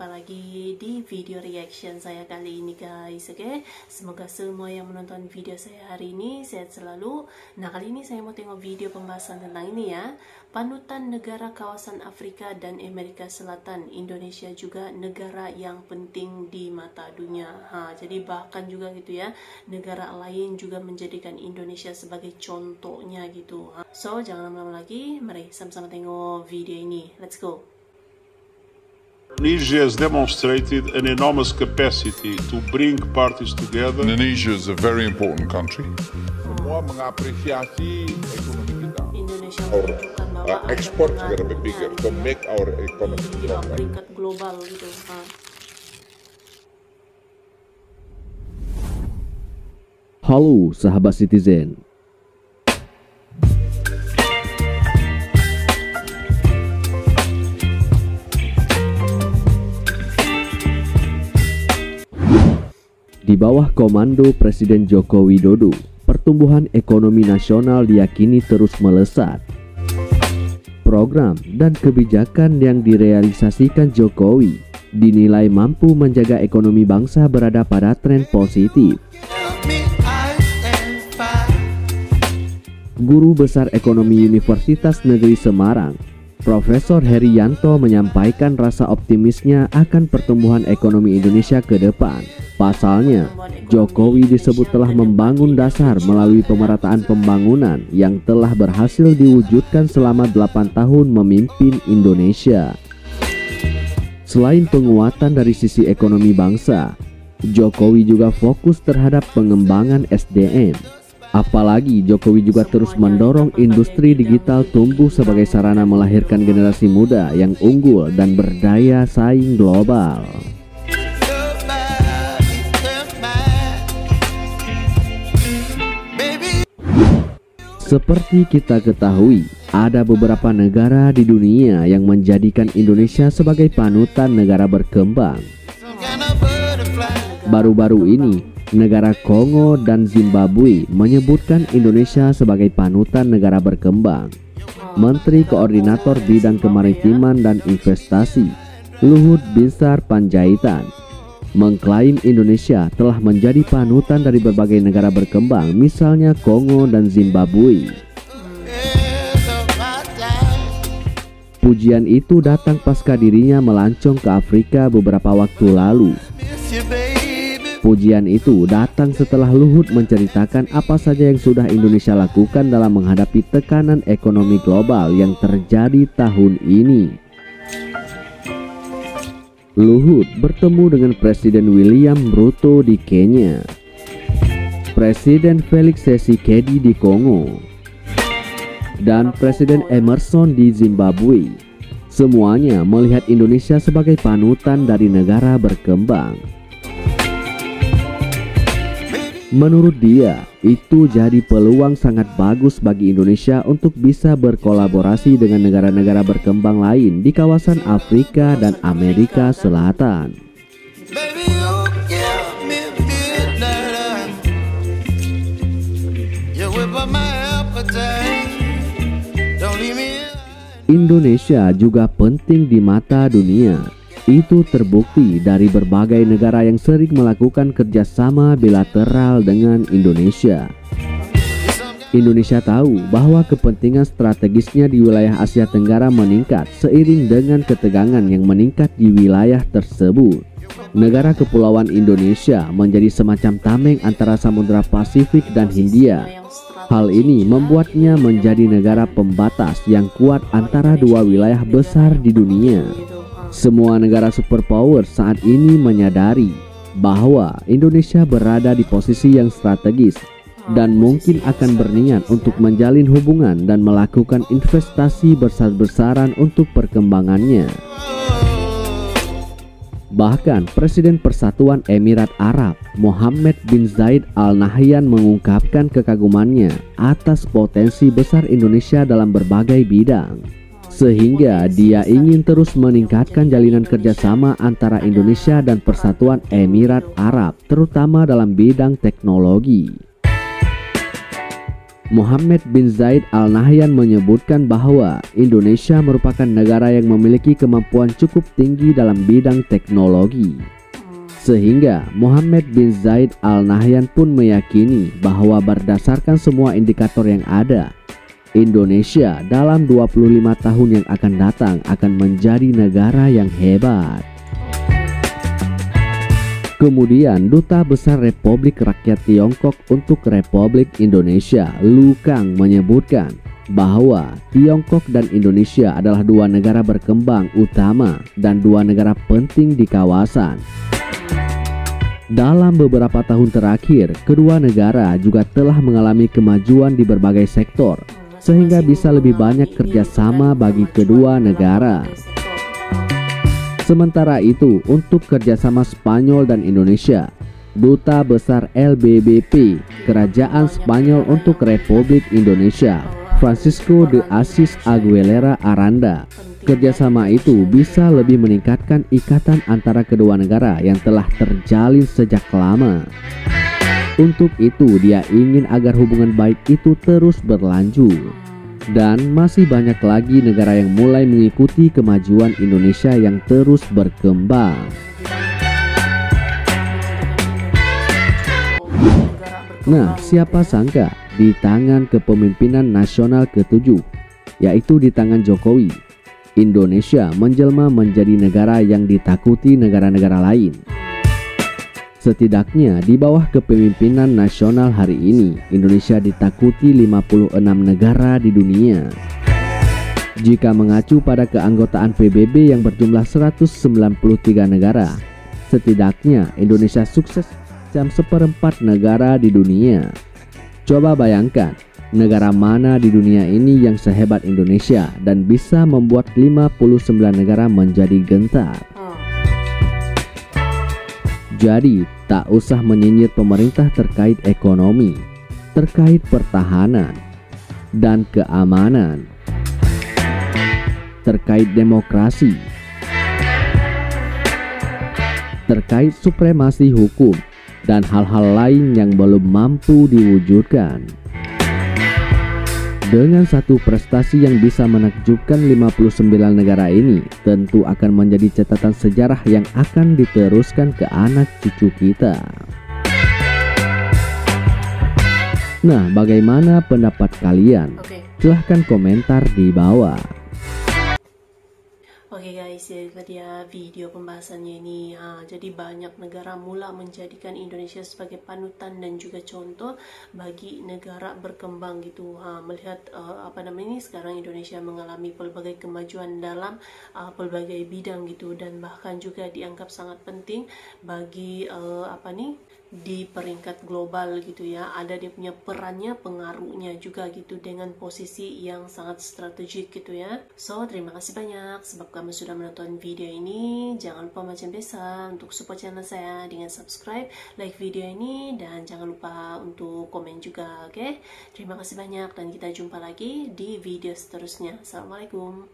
berjumpa lagi di video reaction saya kali ini guys. Oke, semoga semua yang menonton video saya hari ini sehat selalu. Nah, kali ini saya mau tengok video pembahasan tentang ini ya, panutan negara kawasan Afrika dan Amerika Selatan. Indonesia juga negara yang penting di mata dunia. Jadi bahkan juga gitu ya, negara lain juga menjadikan Indonesia sebagai contohnya gitu. So jangan lama-lama lagi, mari sama-sama tengok video ini. Let's go. Indonesia has demonstrated an enormous capacity to bring parties together. Indonesia is a very important country. Semua mengapresiasi ekonomi kita. Indonesia Our exports are going to be bigger to make our economy stronger. peringkat global gitu. Halo sahabat Citizen. Di bawah komando Presiden Joko Widodo, pertumbuhan ekonomi nasional diyakini terus melesat. Program dan kebijakan yang direalisasikan Jokowi dinilai mampu menjaga ekonomi bangsa berada pada tren positif. Guru Besar Ekonomi Universitas Negeri Semarang, Profesor Herianto menyampaikan rasa optimisnya akan pertumbuhan ekonomi Indonesia ke depan. Pasalnya, Jokowi disebut telah membangun dasar melalui pemerataan pembangunan yang telah berhasil diwujudkan selama 8 tahun memimpin Indonesia. Selain penguatan dari sisi ekonomi bangsa, Jokowi juga fokus terhadap pengembangan SDM. Apalagi Jokowi juga terus mendorong industri digital tumbuh sebagai sarana melahirkan generasi muda yang unggul dan berdaya saing global. Seperti kita ketahui, ada beberapa negara di dunia yang menjadikan Indonesia sebagai panutan negara berkembang. Baru-baru ini, negara Kongo dan Zimbabwe menyebutkan Indonesia sebagai panutan negara berkembang. Menteri Koordinator Bidang Kemaritiman dan Investasi, Luhut Binsar Panjaitan, mengklaim Indonesia telah menjadi panutan dari berbagai negara berkembang, misalnya Kongo dan Zimbabwe. Pujian itu datang pasca dirinya melancong ke Afrika beberapa waktu lalu. Pujian itu datang setelah Luhut menceritakan apa saja yang sudah Indonesia lakukan dalam menghadapi tekanan ekonomi global yang terjadi tahun ini. Luhut bertemu dengan Presiden William Ruto di Kenya, Presiden Felix Tshisekedi di Kongo, dan Presiden Emerson di Zimbabwe. Semuanya melihat Indonesia sebagai panutan dari negara berkembang. Menurut dia, itu jadi peluang sangat bagus bagi Indonesia untuk bisa berkolaborasi dengan negara-negara berkembang lain di kawasan Afrika dan Amerika Selatan. Indonesia juga penting di mata dunia. Itu terbukti dari berbagai negara yang sering melakukan kerjasama bilateral dengan Indonesia. Indonesia tahu bahwa kepentingan strategisnya di wilayah Asia Tenggara meningkat seiring dengan ketegangan yang meningkat di wilayah tersebut. Negara kepulauan Indonesia menjadi semacam tameng antara Samudra Pasifik dan Hindia. Hal ini membuatnya menjadi negara pembatas yang kuat antara dua wilayah besar di dunia. Semua negara superpower saat ini menyadari bahwa Indonesia berada di posisi yang strategis dan mungkin akan berniat untuk menjalin hubungan dan melakukan investasi besar-besaran untuk perkembangannya. Bahkan Presiden Persatuan Emirat Arab Mohammed bin Zayed Al Nahyan mengungkapkan kekagumannya atas potensi besar Indonesia dalam berbagai bidang. Sehingga dia ingin terus meningkatkan jalinan kerjasama antara Indonesia dan Persatuan Emirat Arab, terutama dalam bidang teknologi. Mohammed bin Zayed Al Nahyan menyebutkan bahwa Indonesia merupakan negara yang memiliki kemampuan cukup tinggi dalam bidang teknologi. Sehingga Mohammed bin Zayed Al Nahyan pun meyakini bahwa berdasarkan semua indikator yang ada, Indonesia dalam 25 tahun yang akan datang akan menjadi negara yang hebat. Kemudian Duta Besar Republik Rakyat Tiongkok untuk Republik Indonesia, Lu Kang, menyebutkan bahwa Tiongkok dan Indonesia adalah dua negara berkembang utama dan dua negara penting di kawasan. Dalam beberapa tahun terakhir, kedua negara juga telah mengalami kemajuan di berbagai sektor, sehingga bisa lebih banyak kerjasama bagi kedua negara. Sementara itu, untuk kerjasama Spanyol dan Indonesia, Duta Besar LBBP Kerajaan Spanyol untuk Republik Indonesia, Francisco de Assis Aguilera Aranda, kerjasama itu bisa lebih meningkatkan ikatan antara kedua negara yang telah terjalin sejak lama. Untuk itu, dia ingin agar hubungan baik itu terus berlanjut. Dan masih banyak lagi negara yang mulai mengikuti kemajuan Indonesia yang terus berkembang. Nah, siapa sangka di tangan kepemimpinan nasional ke-7, yaitu di tangan Jokowi, Indonesia menjelma menjadi negara yang ditakuti negara-negara lain. Setidaknya di bawah kepemimpinan nasional hari ini, Indonesia ditakuti 56 negara di dunia. Jika mengacu pada keanggotaan PBB yang berjumlah 193 negara, setidaknya Indonesia sukses jam seperempat negara di dunia. Coba bayangkan, negara mana di dunia ini yang sehebat Indonesia dan bisa membuat 59 negara menjadi gentar. Jadi, tak usah menyinyir pemerintah terkait ekonomi, terkait pertahanan, dan keamanan, terkait demokrasi, terkait supremasi hukum, dan hal-hal lain yang belum mampu diwujudkan. Dengan satu prestasi yang bisa menakjubkan 59 negara ini, tentu akan menjadi catatan sejarah yang akan diteruskan ke anak cucu kita. Nah, bagaimana pendapat kalian? Silahkan komentar di bawah. Oke guys, ya itu dia video pembahasannya ini. Jadi banyak negara mula menjadikan Indonesia sebagai panutan dan juga contoh bagi negara berkembang gitu. Melihat ini sekarang Indonesia mengalami pelbagai kemajuan dalam pelbagai bidang gitu, dan bahkan juga dianggap sangat penting bagi di peringkat global gitu ya. Ada dia punya perannya, pengaruhnya juga gitu, dengan posisi yang sangat strategik gitu ya. So, terima kasih banyak sebab kamu sudah menonton video ini. Jangan lupa macam biasa untuk support channel saya dengan subscribe, like video ini, dan jangan lupa untuk komen juga, oke? Terima kasih banyak dan kita jumpa lagi di video seterusnya. Assalamualaikum.